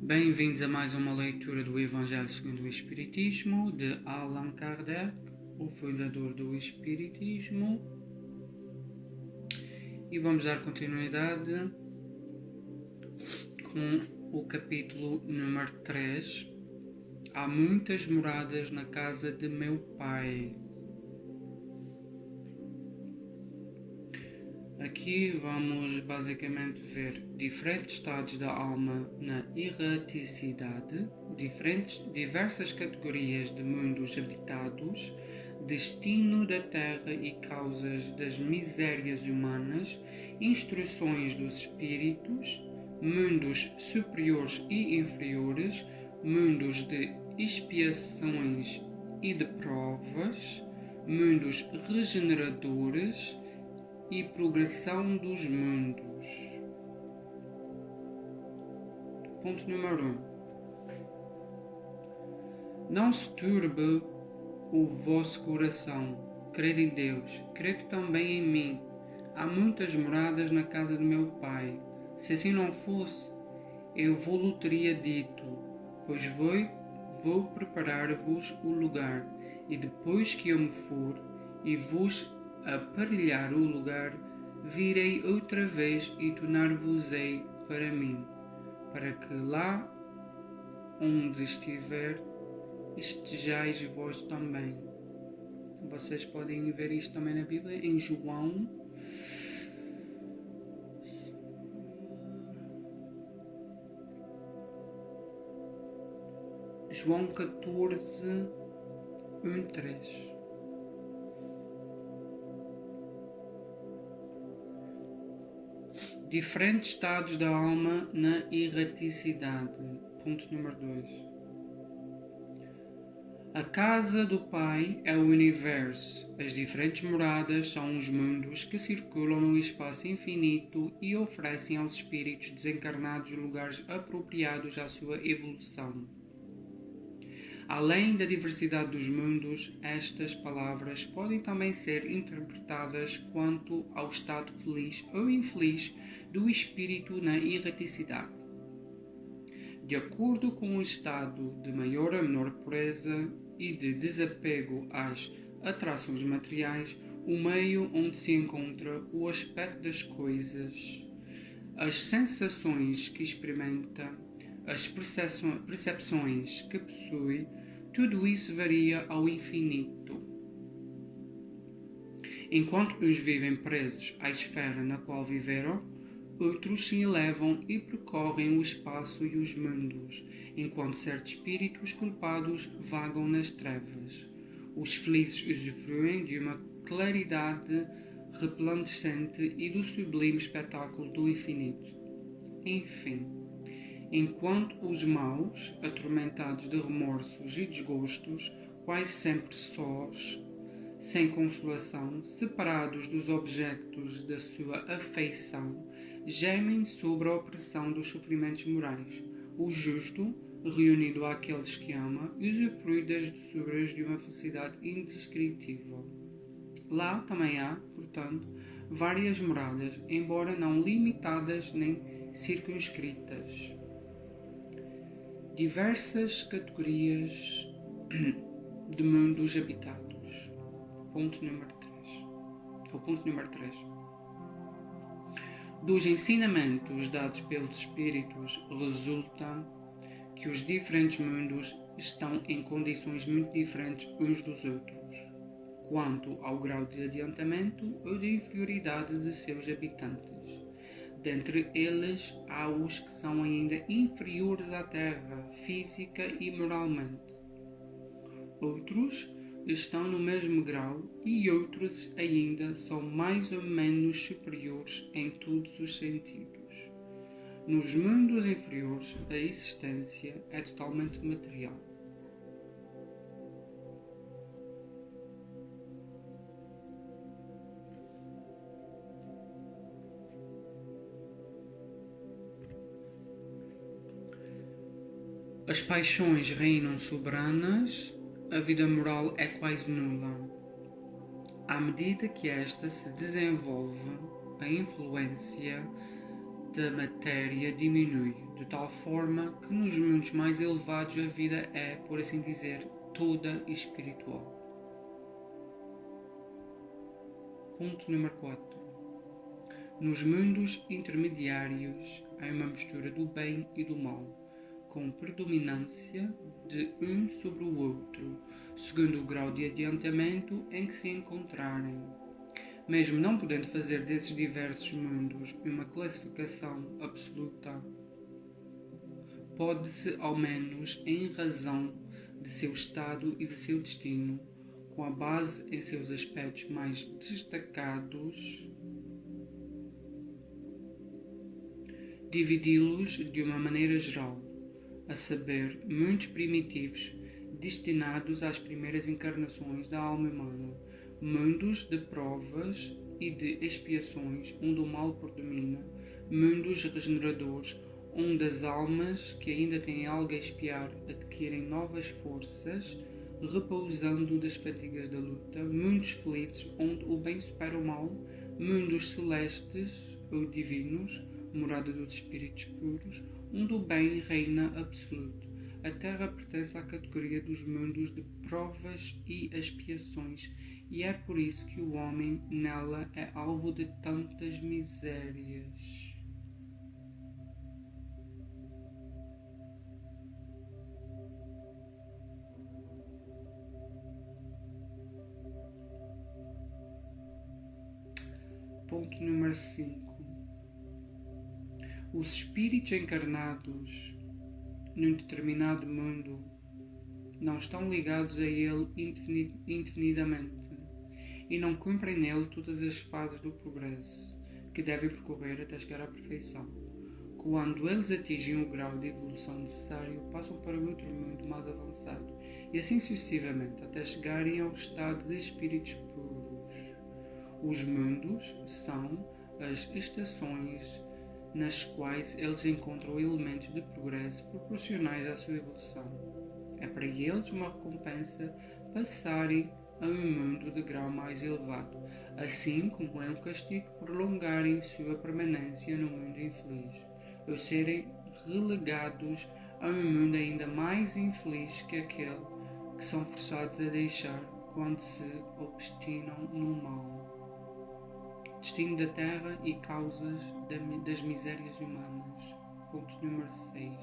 Bem-vindos a mais uma leitura do Evangelho segundo o Espiritismo, de Allan Kardec, o fundador do Espiritismo. E vamos dar continuidade com o capítulo número 3. Há muitas moradas na casa de meu Pai. Aqui vamos basicamente ver diferentes estados da alma na erraticidade, diversas categorias de mundos habitados, destino da terra e causas das misérias humanas, instruções dos espíritos, mundos superiores e inferiores, mundos de expiações e de provas, mundos regeneradores e progressão dos mundos. Ponto número 1. Não se turbe o vosso coração. Crede em Deus, crede também em mim. Há muitas moradas na casa de meu Pai. Se assim não fosse, eu vou-lo teria dito, pois vou preparar-vos o lugar, e depois que eu me for e vos aparelhar o lugar, virei outra vez e tornar-vos-ei para mim, para que lá onde estiver, estejais vós também. Vocês podem ver isto também na Bíblia, em João 14, 1, 3. Diferentes estados da alma na erraticidade. Ponto número 2. A casa do Pai é o universo. As diferentes moradas são os mundos que circulam no espaço infinito e oferecem aos espíritos desencarnados lugares apropriados à sua evolução. Além da diversidade dos mundos, estas palavras podem também ser interpretadas quanto ao estado feliz ou infeliz do espírito na erraticidade. De acordo com o estado de maior ou menor pureza e de desapego às atrações materiais, o meio onde se encontra, o aspecto das coisas, as sensações que experimenta, as percepções que possui, tudo isso varia ao infinito. Enquanto uns vivem presos à esfera na qual viveram, outros se elevam e percorrem o espaço e os mundos, enquanto certos espíritos culpados vagam nas trevas. Os felizes usufruem de uma claridade resplandecente e do sublime espetáculo do infinito. Enfim, enquanto os maus, atormentados de remorsos e desgostos, quase sempre sós, sem consolação, separados dos objetos da sua afeição, gemem sobre a opressão dos sofrimentos morais. O justo, reunido àqueles que ama, usufrui das doçuras de uma felicidade indescritível. Lá também há, portanto, várias moradas, embora não limitadas nem circunscritas. Diversas categorias de mundos habitados. Ponto número 3. Dos ensinamentos dados pelos espíritos resulta que os diferentes mundos estão em condições muito diferentes uns dos outros, quanto ao grau de adiantamento ou de inferioridade de seus habitantes. Dentre eles, há os que são ainda inferiores à Terra, física e moralmente. Outros estão no mesmo grau e outros ainda são mais ou menos superiores em todos os sentidos. Nos mundos inferiores, a existência é totalmente material. As paixões reinam soberanas, a vida moral é quase nula. À medida que esta se desenvolve, a influência da matéria diminui, de tal forma que nos mundos mais elevados a vida é, por assim dizer, toda espiritual. Ponto número 4. Nos mundos intermediários há uma mistura do bem e do mal, com predominância de um sobre o outro, segundo o grau de adiantamento em que se encontrarem. Mesmo não podendo fazer desses diversos mundos uma classificação absoluta, pode-se, ao menos em razão de seu estado e de seu destino, com a base em seus aspectos mais destacados, dividi-los de uma maneira geral, a saber, mundos primitivos destinados às primeiras encarnações da alma humana, mundos de provas e de expiações, onde o mal predomina, mundos regeneradores, onde as almas que ainda têm algo a expiar adquirem novas forças, repousando das fadigas da luta, mundos felizes, onde o bem supera o mal, mundos celestes ou divinos, morada dos espíritos puros, onde o bem reina absoluto. A Terra pertence à categoria dos mundos de provas e expiações, e é por isso que o homem nela é alvo de tantas misérias. Ponto número 5. Os espíritos encarnados num determinado mundo não estão ligados a ele indefinidamente e não cumprem nele todas as fases do progresso que devem percorrer até chegar à perfeição. Quando eles atingem o grau de evolução necessário, passam para outro mundo mais avançado e assim sucessivamente até chegarem ao estado de espíritos puros. Os mundos são as estações nas quais eles encontram elementos de progresso proporcionais à sua evolução. É para eles uma recompensa passarem a um mundo de grau mais elevado, assim como é um castigo prolongarem sua permanência no mundo infeliz, ou serem relegados a um mundo ainda mais infeliz que aquele que são forçados a deixar quando se obstinam no mal. Destino da Terra e causas das misérias humanas. Ponto número 6.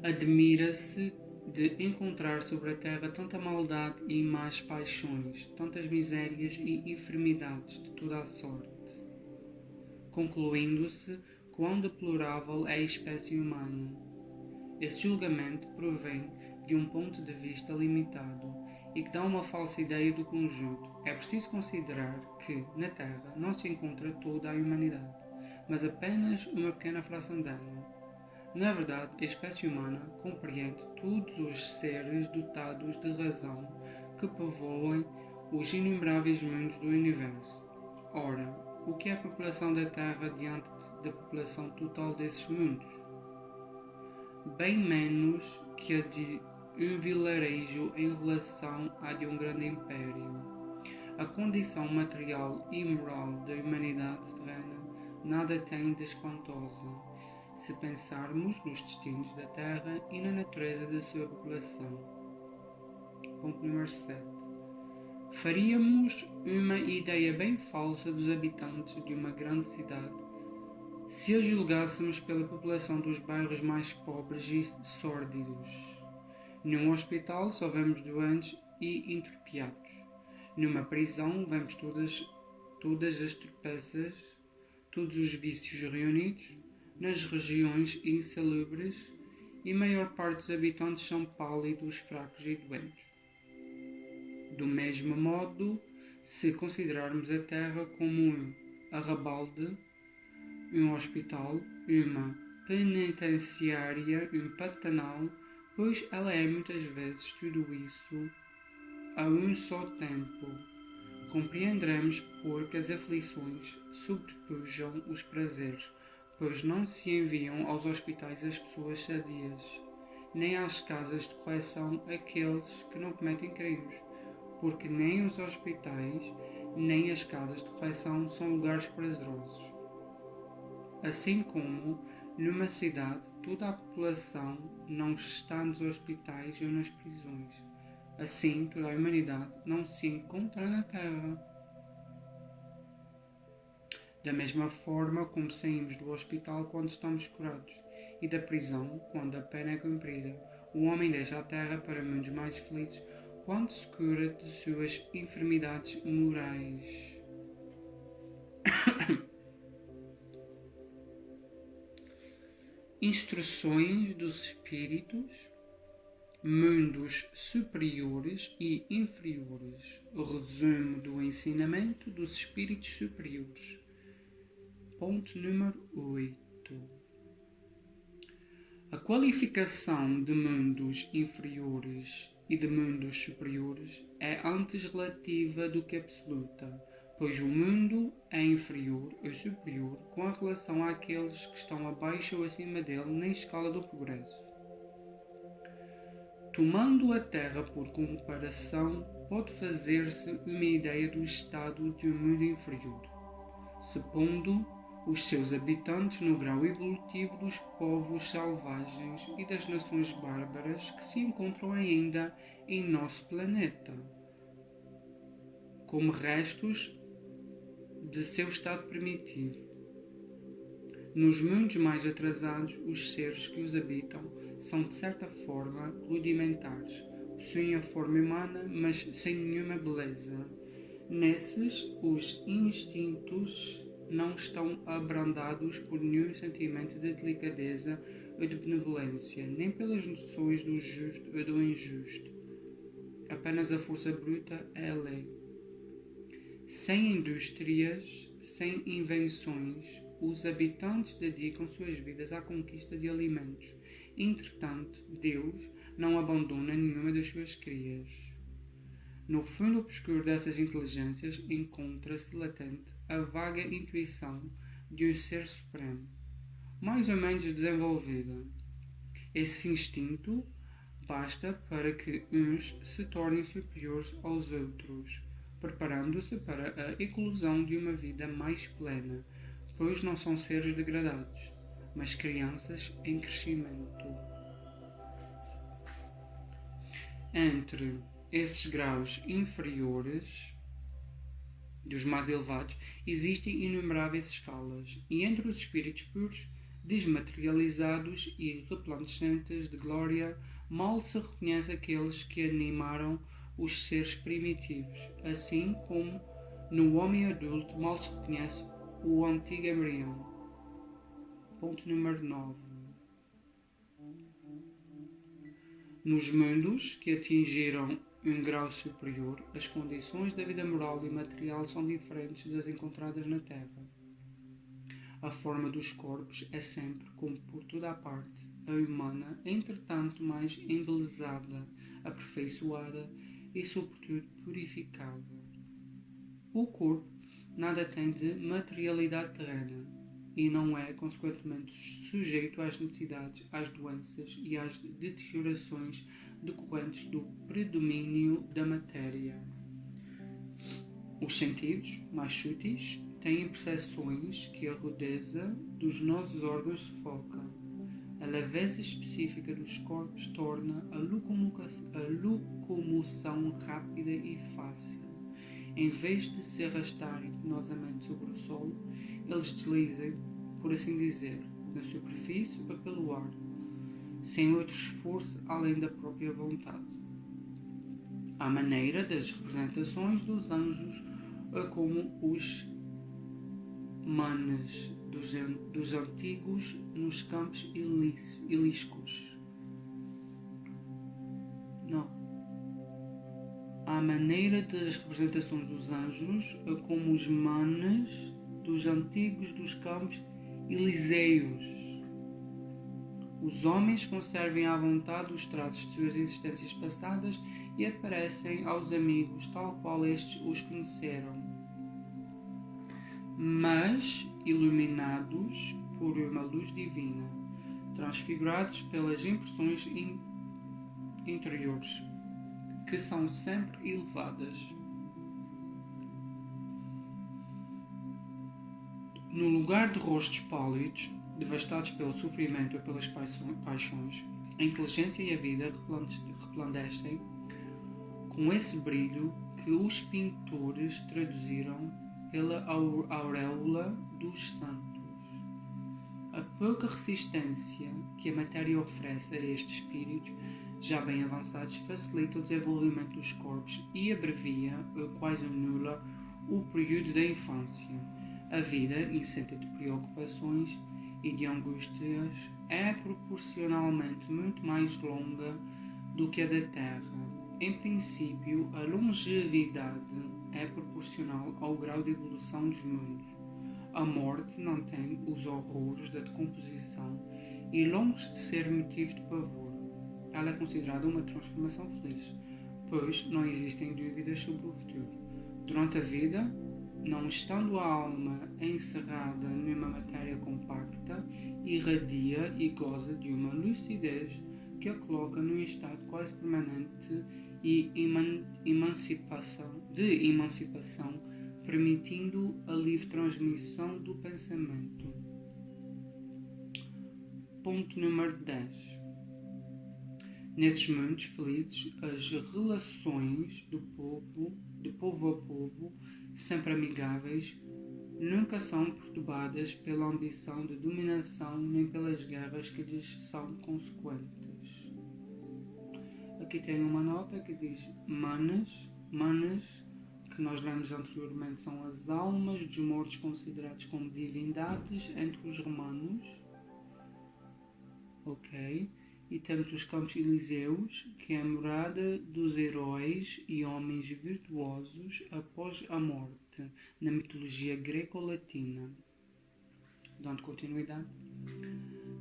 Admira-se de encontrar sobre a Terra tanta maldade e más paixões, tantas misérias e enfermidades de toda a sorte, concluindo-se quão deplorável é a espécie humana. Esse julgamento provém de um ponto de vista limitado e que dá uma falsa ideia do conjunto. É preciso considerar que, na Terra, não se encontra toda a humanidade, mas apenas uma pequena fração dela. Na verdade, a espécie humana compreende todos os seres dotados de razão que povoam os inumeráveis mundos do universo. Ora, o que é a população da Terra diante da população total desses mundos? Bem menos que a de um vilarejo em relação à de um grande império. A condição material e moral da humanidade terrena nada tem de espantosa, se pensarmos nos destinos da Terra e na natureza da sua população. Ponto número 7. Faríamos uma ideia bem falsa dos habitantes de uma grande cidade se a julgássemos pela população dos bairros mais pobres e sórdidos. Num hospital só vemos doentes e entropiados. Numa prisão vemos todas as tropeças, todos os vícios reunidos. Nas regiões insalubres, e a maior parte dos habitantes são pálidos, fracos e doentes. Do mesmo modo, se considerarmos a Terra como um arrabalde, um hospital, uma penitenciária, um pantanal, pois ela é muitas vezes tudo isso a um só tempo, compreenderemos porque as aflições sobrepujam os prazeres, pois não se enviam aos hospitais as pessoas sadias, nem às casas de correção aqueles que não cometem crimes, porque nem os hospitais, nem as casas de correção são lugares prazerosos. Assim como, numa cidade, toda a população não está nos hospitais ou nas prisões. Assim, toda a humanidade não se encontra na Terra. Da mesma forma como saímos do hospital quando estamos curados, e da prisão quando a pena é cumprida, o homem deixa a Terra para mundos mais felizes quando se cura de suas enfermidades morais. Instruções dos espíritos, mundos superiores e inferiores. Resumo do ensinamento dos espíritos superiores. Ponto número 8. A qualificação de mundos inferiores e de mundos superiores é antes relativa do que absoluta, pois o mundo é inferior ou superior com a relação àqueles que estão abaixo ou acima dele na escala do progresso. Tomando a Terra por comparação, pode fazer-se uma ideia do estado de um mundo inferior, supondo os seus habitantes no grau evolutivo dos povos selvagens e das nações bárbaras que se encontram ainda em nosso planeta, como restos de seu estado primitivo. Nos mundos mais atrasados, os seres que os habitam são de certa forma rudimentares, possuem a forma humana, mas sem nenhuma beleza. Nesses, os instintos não estão abrandados por nenhum sentimento de delicadeza ou de benevolência, nem pelas noções do justo ou do injusto. Apenas a força bruta é a lei. Sem indústrias, sem invenções, os habitantes dedicam suas vidas à conquista de alimentos. Entretanto, Deus não abandona nenhuma das suas crias. No fundo obscuro dessas inteligências encontra-se latente a vaga intuição de um ser supremo, mais ou menos desenvolvida. Esse instinto basta para que uns se tornem superiores aos outros, preparando-se para a eclosão de uma vida mais plena, pois não são seres degradados, mas crianças em crescimento. Entre esses graus inferiores, dos mais elevados, existem inumeráveis escalas, e entre os espíritos puros, desmaterializados e resplandecentes de glória, mal se reconhece aqueles que animaram os seres primitivos, assim como no homem adulto mal se reconhece o antigo embrião. Ponto número 9. Nos mundos que atingiram um grau superior, as condições da vida moral e material são diferentes das encontradas na Terra. A forma dos corpos é sempre, como por toda a parte, a humana, entretanto mais embelezada, aperfeiçoada e, sobretudo, purificada. O corpo nada tem de materialidade terrena e não é, consequentemente, sujeito às necessidades, às doenças e às deteriorações decorrentes do predomínio da matéria. Os sentidos, mais sutis, têm percepções que a rudeza dos nossos órgãos sufoca. A leveza específica dos corpos torna a locomoção rápida e fácil. Em vez de se arrastarem penosamente sobre o solo, eles deslizam, por assim dizer, na superfície ou pelo ar, sem outro esforço além da própria vontade. À maneira das representações dos anjos, ou como os manes dos antigos nos campos ilísicos. À maneira das representações dos anjos, ou como os manes dos antigos dos campos elíseos. Os homens conservem à vontade os traços de suas existências passadas e aparecem aos amigos tal qual estes os conheceram, mas iluminados por uma luz divina, transfigurados pelas impressões interiores, que são sempre elevadas. No lugar de rostos pálidos, devastados pelo sofrimento e pelas paixões, a inteligência e a vida resplandecem com esse brilho que os pintores traduziram pela auréola dos santos. A pouca resistência que a matéria oferece a estes espíritos já bem avançados facilita o desenvolvimento dos corpos e abrevia ou quase anula o período da infância. A vida, isenta de preocupações e de angústias, é proporcionalmente muito mais longa do que a da Terra. Em princípio, a longevidade é proporcional ao grau de evolução dos mundos. A morte não tem os horrores da decomposição e, longe de ser motivo de pavor, ela é considerada uma transformação feliz, pois não existem dúvidas sobre o futuro. Durante a vida, não estando a alma encerrada numa matéria compacta, irradia e goza de uma lucidez que a coloca num estado quase permanente e emancipação, permitindo a livre transmissão do pensamento. Ponto número 10. Nesses momentos felizes, as relações de povo a povo, sempre amigáveis, nunca são perturbadas pela ambição de dominação nem pelas guerras que lhes são consequentes. Aqui tem uma nota que diz manas, que nós lemos anteriormente, são as almas dos mortos considerados como divindades entre os romanos. Ok. E temos os Campos Elíseos, que é a morada dos heróis e homens virtuosos após a morte, na mitologia greco-latina. Dando continuidade.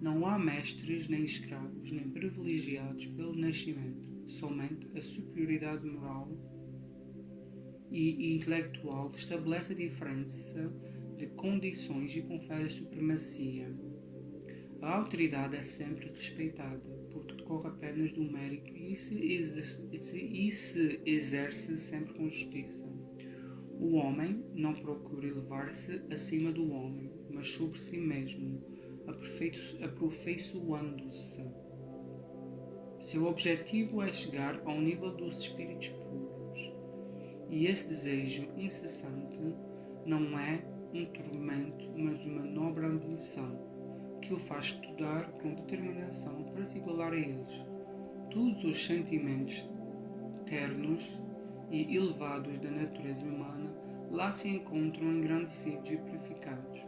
Não há mestres, nem escravos, nem privilegiados pelo nascimento. Somente a superioridade moral e intelectual estabelece a diferença de condições e confere a supremacia. A autoridade é sempre respeitada, porque decorre apenas do mérito e se exerce sempre com justiça. O homem não procura elevar-se acima do homem, mas sobre si mesmo, aperfeiçoando-se. Seu objetivo é chegar ao nível dos espíritos puros, e esse desejo incessante não é um tormento, mas uma nobre ambição, que o faz estudar com determinação para se igualar a eles. Todos os sentimentos ternos e elevados da natureza humana lá se encontram engrandecidos e purificados.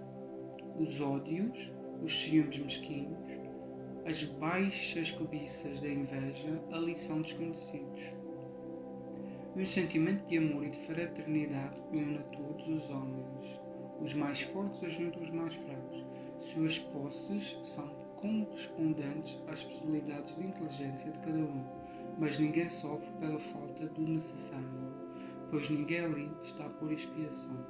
Os ódios, os ciúmes mesquinhos, as baixas cobiças da inveja ali são desconhecidos. Um sentimento de amor e de fraternidade une a todos os homens. Os mais fortes ajuntam os mais fracos. Suas posses são correspondentes às possibilidades de inteligência de cada um, mas ninguém sofre pela falta do necessário, pois ninguém ali está por expiação.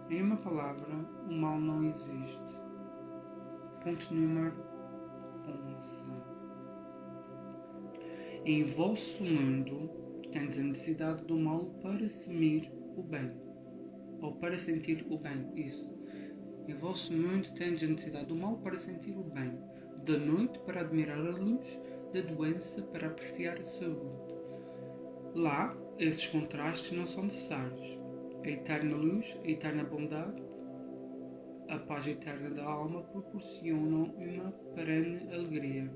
Em uma palavra, o mal não existe. Ponto número 11. Em vosso mundo, tendes a necessidade do mal para semear o bem, ou para sentir o bem, isso. Em vosso mundo tendes a necessidade do mal para sentir o bem, da noite para admirar a luz, da doença para apreciar a saúde. Lá, esses contrastes não são necessários. A eterna luz, a eterna bondade, a paz eterna da alma proporcionam uma perene alegria,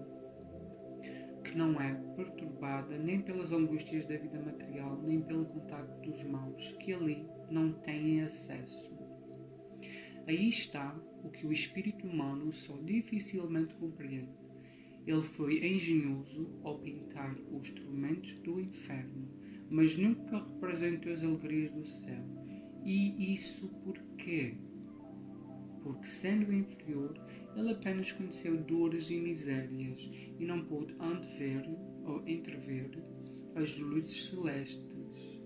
que não é perturbada nem pelas angústias da vida material, nem pelo contacto dos maus, que ali não têm acesso. Aí está o que o espírito humano só dificilmente compreende. Ele foi engenhoso ao pintar os tormentos do inferno, mas nunca representou as alegrias do céu. E isso por quê? Porque, sendo inferior, ele apenas conheceu dores e misérias e não pôde antever ou entrever as luzes celestes.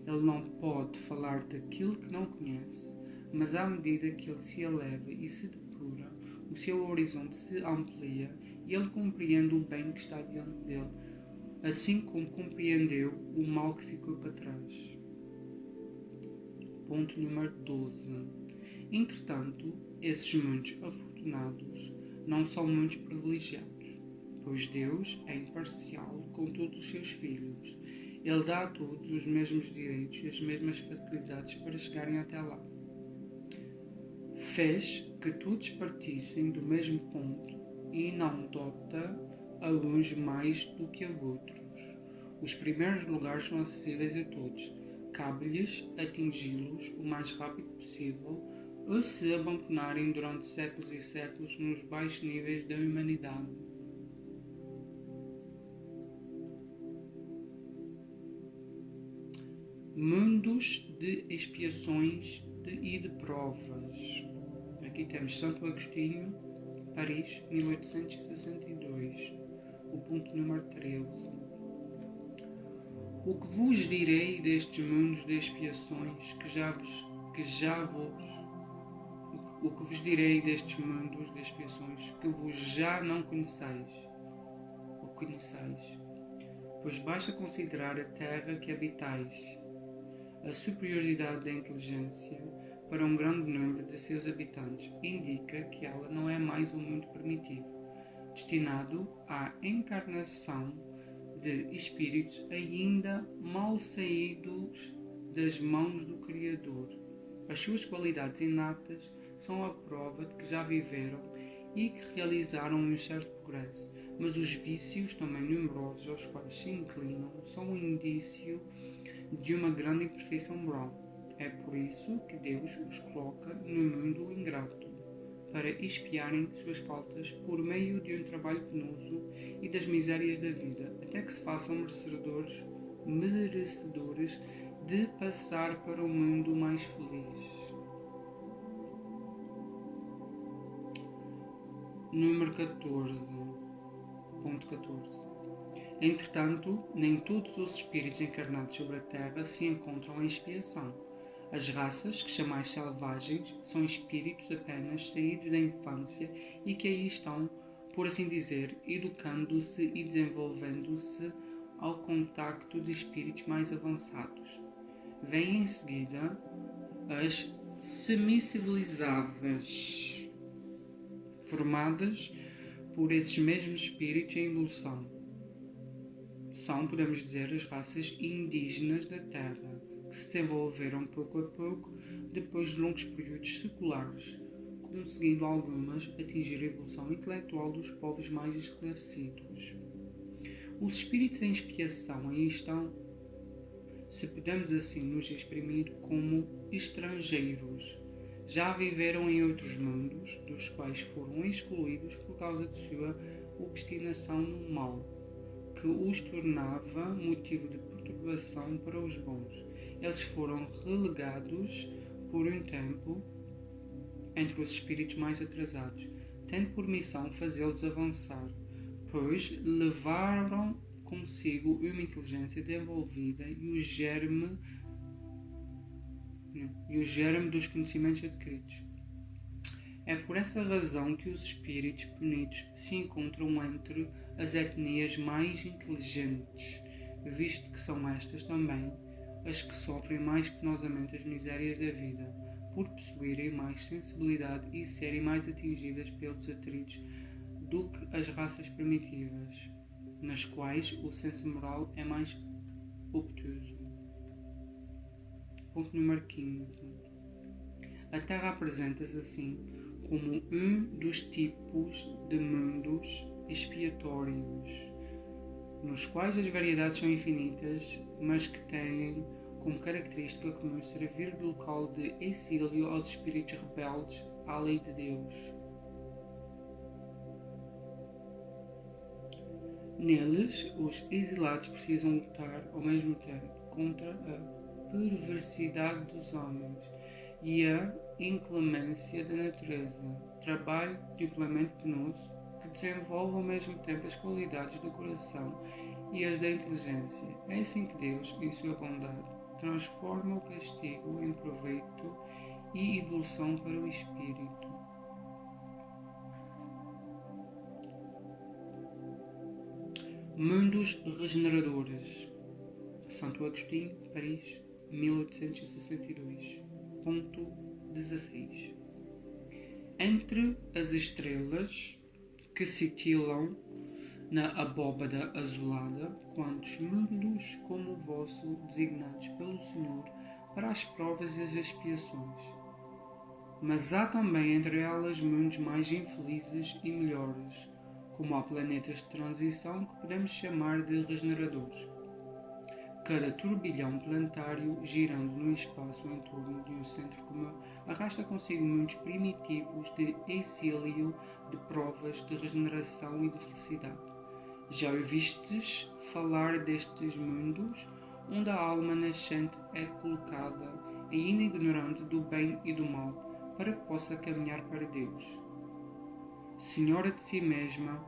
Ele não pode falar daquilo que não conhece, mas à medida que ele se eleva e se depura, o seu horizonte se amplia e ele compreende o bem que está diante dele, assim como compreendeu o mal que ficou para trás. Ponto número 12. Entretanto, esses muitos afortunados não são muitos privilegiados, pois Deus é imparcial com todos os seus filhos. Ele dá a todos os mesmos direitos e as mesmas facilidades para chegarem até lá. Fez que todos partissem do mesmo ponto e não dota a uns mais do que a outros. Os primeiros lugares são acessíveis a todos. Cabe-lhes atingi-los o mais rápido possível ou se abandonarem durante séculos e séculos nos baixos níveis da humanidade. Mundos de expiações e de provas. Aqui temos Santo Agostinho, Paris, 1862, o ponto número 13. O que vos direi destes mundos de expiações o que vos direi destes mundos de expiações que vos já não conheceis? Pois basta considerar a terra que habitais. A superioridade da inteligência para um grande número de seus habitantes indica que ela não é mais um mundo primitivo, destinado à encarnação de espíritos ainda mal saídos das mãos do Criador. As suas qualidades inatas são a prova de que já viveram e que realizaram um certo progresso, mas os vícios, também numerosos, aos quais se inclinam, são um indício de uma grande imperfeição moral. É por isso que Deus os coloca no mundo ingrato, para expiarem suas faltas por meio de um trabalho penoso e das misérias da vida, até que se façam merecedores de passar para um mundo mais feliz. Número 14. Ponto 14. Entretanto, nem todos os espíritos encarnados sobre a Terra se encontram em expiação. As raças, que chamais selvagens, são espíritos apenas saídos da infância e que aí estão, por assim dizer, educando-se e desenvolvendo-se ao contacto de espíritos mais avançados. Vêm em seguida as semicivilizáveis, formadas por esses mesmos espíritos em evolução. São, podemos dizer, as raças indígenas da Terra, que se desenvolveram pouco a pouco depois de longos períodos seculares, conseguindo algumas atingir a evolução intelectual dos povos mais esclarecidos. Os espíritos em expiação aí estão, se podemos assim nos exprimir, como estrangeiros. Já viveram em outros mundos, dos quais foram excluídos por causa de sua obstinação no mal, que os tornava motivo de perturbação para os bons. Eles foram relegados por um tempo entre os espíritos mais atrasados, tendo por missão fazê-los avançar, pois levaram consigo uma inteligência desenvolvida e o germe dos conhecimentos adquiridos. É por essa razão que os espíritos punidos se encontram entre as etnias mais inteligentes, visto que são estas também as que sofrem mais penosamente as misérias da vida, por possuírem mais sensibilidade e serem mais atingidas pelos atritos do que as raças primitivas, nas quais o senso moral é mais obtuso. Ponto número 15. A Terra apresenta-se assim como um dos tipos de mundos expiatórios, nos quais as variedades são infinitas, mas que têm como característica comum servir de local de exílio aos espíritos rebeldes à lei de Deus. Neles, os exilados precisam lutar ao mesmo tempo contra a perversidade dos homens e a inclemência da natureza, trabalho duplamente penoso que desenvolve ao mesmo tempo as qualidades do coração e as da inteligência. É assim que Deus, em sua bondade, transforma o castigo em proveito e evolução para o espírito. Mundos regeneradores. Santo Agostinho, Paris, 1862. Ponto 16. Entre as estrelas que cintilam na abóbada azulada, quantos mundos como o vosso, designados pelo Senhor para as provas e as expiações. Mas há também entre elas mundos mais infelizes e melhores, como há planetas de transição que podemos chamar de regeneradores. Cada turbilhão planetário, girando no espaço em torno de um centro comum, arrasta consigo mundos primitivos de exílio, de provas, de regeneração e de felicidade. Já ouvistes falar destes mundos, onde a alma nascente é colocada, ainda ignorante do bem e do mal, para que possa caminhar para Deus. Senhora de si mesma,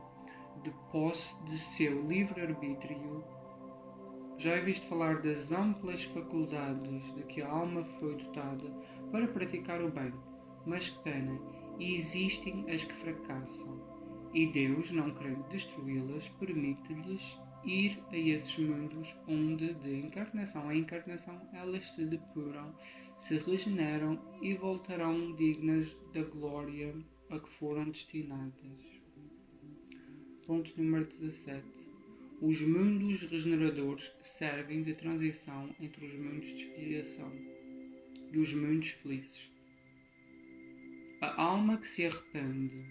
de posse de seu livre-arbítrio, já ouviste falar das amplas faculdades de que a alma foi dotada para praticar o bem, mas que pena, existem as que fracassam, e Deus, não querendo destruí-las, permite-lhes ir a esses mundos onde, de encarnação a encarnação, elas se depuram, se regeneram e voltarão dignas da glória a que foram destinadas. Ponto número 17. Os mundos regeneradores servem de transição entre os mundos de expiação e os mundos felizes. A alma que se arrepende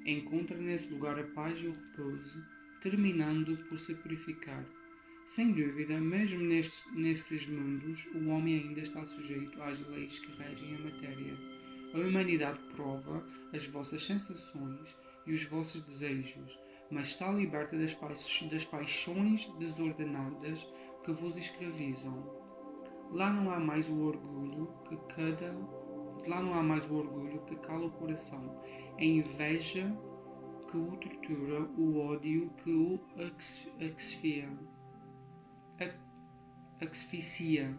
encontra nesse lugar a paz e o repouso, terminando por se purificar. Sem dúvida, mesmo nesses mundos, o homem ainda está sujeito às leis que regem a matéria. A humanidade prova as vossas sensações e os vossos desejos, mas está liberta das paixões desordenadas que vos escravizam. Lá não há mais o orgulho que cala o coração, a inveja que o tortura, o ódio que o asfixia.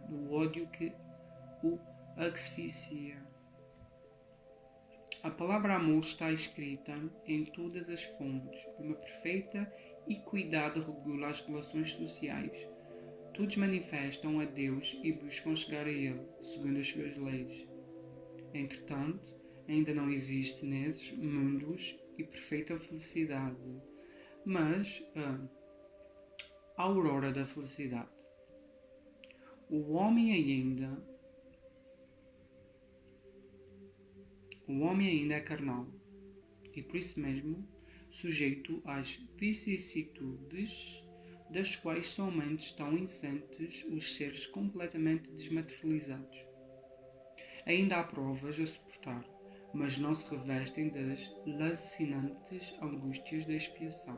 O ódio que o asfixia. A palavra amor está escrita em todas as fontes. Uma perfeita equidade regula as relações sociais. Todos manifestam a Deus e buscam chegar a Ele, segundo as suas leis. Entretanto, ainda não existe nesses mundos e perfeita felicidade, mas a aurora da felicidade. O homem ainda é carnal e por isso mesmo sujeito às vicissitudes das quais somente estão inocentes os seres completamente desmaterializados. Ainda há provas a suportar, mas não se revestem das lacinantes angústias da expiação.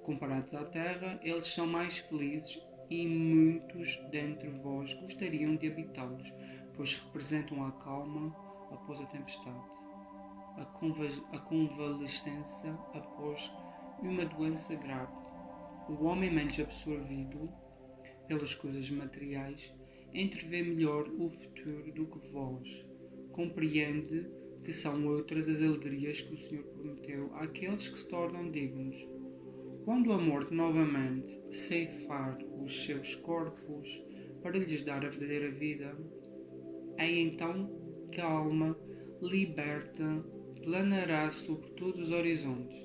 Comparados à terra, eles são mais felizes e muitos dentre vós gostariam de habitá-los, pois representam a calma após a tempestade, a convalescença após uma doença grave. O homem menos absorvido pelas coisas materiais entrevê melhor o futuro do que vós. Compreende que são outras as alegrias que o Senhor prometeu àqueles que se tornam dignos. Quando a morte novamente ceifar os seus corpos para lhes dar a verdadeira vida, é então que a alma liberta planará sobre todos os horizontes,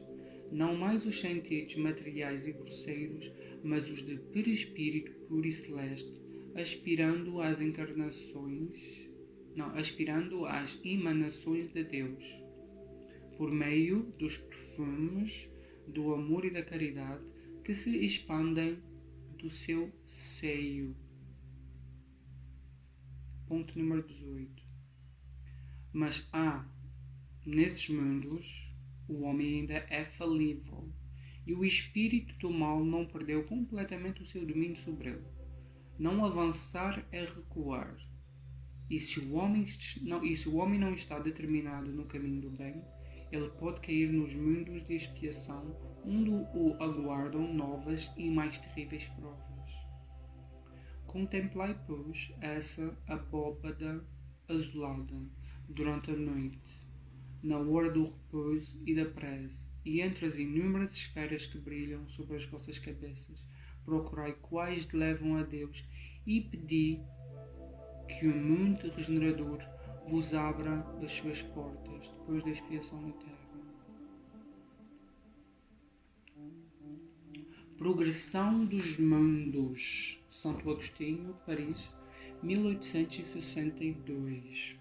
não mais os sentidos materiais e grosseiros, mas os de perispírito puro e celeste, aspirando às emanações de Deus, por meio dos perfumes do amor e da caridade que se expandem do seu seio. Ponto número 18. Mas nesses mundos, o homem ainda é falível e o espírito do mal não perdeu completamente o seu domínio sobre ele. Não avançar é recuar. E se o homem não está determinado no caminho do bem, ele pode cair nos mundos de expiação, onde o aguardam novas e mais terríveis provas. Contemplai, pois, essa abóbada azulada durante a noite, na hora do repouso e da prece, e entre as inúmeras esferas que brilham sobre as vossas cabeças, procurai quais levam a Deus e pedi que o mundo regenerador vos abra as suas portas depois da expiação na terra. Progressão dos mundos. Santo Agostinho, Paris, 1862.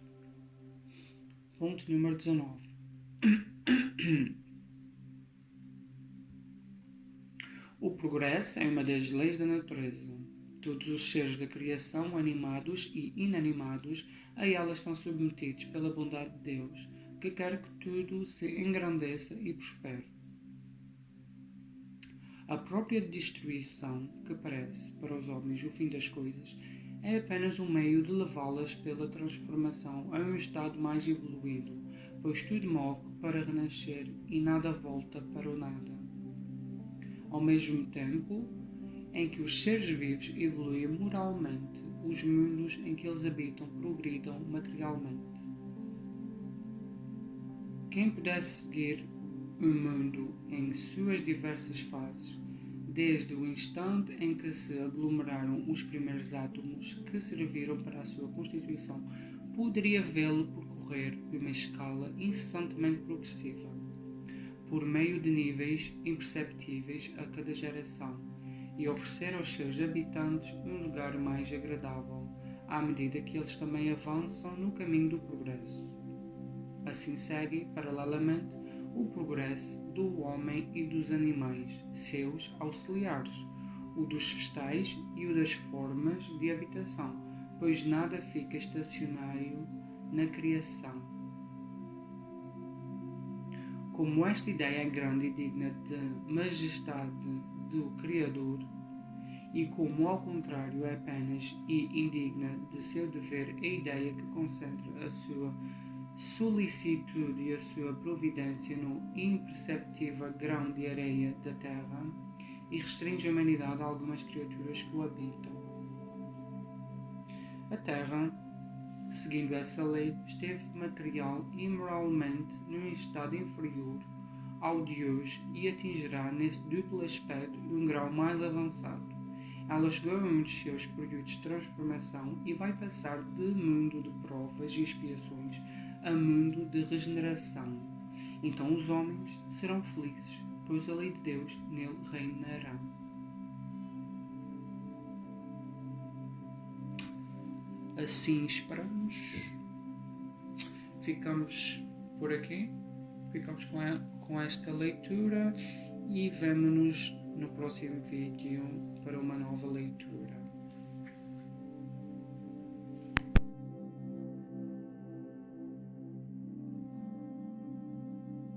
Ponto número 19. O progresso é uma das leis da natureza. Todos os seres da criação, animados e inanimados, a ela estão submetidos pela bondade de Deus, que quer que tudo se engrandeça e prospere. A própria destruição, que parece para os homens o fim das coisas, é apenas um meio de levá-las pela transformação a um estado mais evoluído, pois tudo morre para renascer e nada volta para o nada. Ao mesmo tempo em que os seres vivos evoluem moralmente, os mundos em que eles habitam progridam materialmente. Quem pudesse seguir o mundo em suas diversas fases, desde o instante em que se aglomeraram os primeiros átomos que serviram para a sua constituição, poderia vê-lo percorrer uma escala incessantemente progressiva, por meio de níveis imperceptíveis a cada geração, e oferecer aos seus habitantes um lugar mais agradável, à medida que eles também avançam no caminho do progresso. Assim segue, paralelamente, o progresso do homem e dos animais, seus auxiliares, o dos vegetais e o das formas de habitação, pois nada fica estacionário na criação. Como esta ideia é grande e digna de majestade do Criador, e como ao contrário é apenas e indigna de seu dever a ideia que concentra a sua solicitude e a sua providência no imperceptível grão de areia da terra, e restringe a humanidade a algumas criaturas que o habitam. A terra, seguindo essa lei, esteve material e moralmente num estado inferior ao de hoje e atingirá nesse duplo aspecto um grau mais avançado. Ela chegou a um dos seus períodos de transformação e vai passar de mundo de provas e expiações a mundo de regeneração. Então os homens serão felizes, pois a lei de Deus nele reinará. Assim esperamos. Ficamos por aqui. Ficamos com esta leitura e vemo-nos no próximo vídeo para uma nova leitura.